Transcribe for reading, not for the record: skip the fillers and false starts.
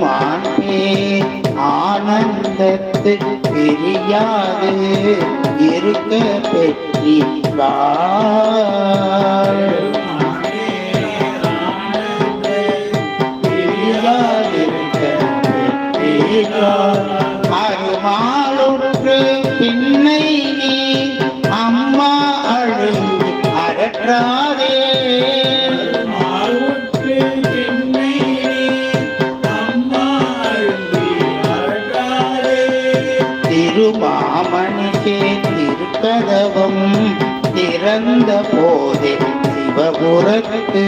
பெருமானே ஆனந்தத்து பிரியாது இருக்க பெற்றினார். அருமாளுற்று பின்னை நீ அம்மா அழுது அரற்றாதே. திருமாமணிக்கே திருக்கதவம் திறந்த போதே சிவபுரத்து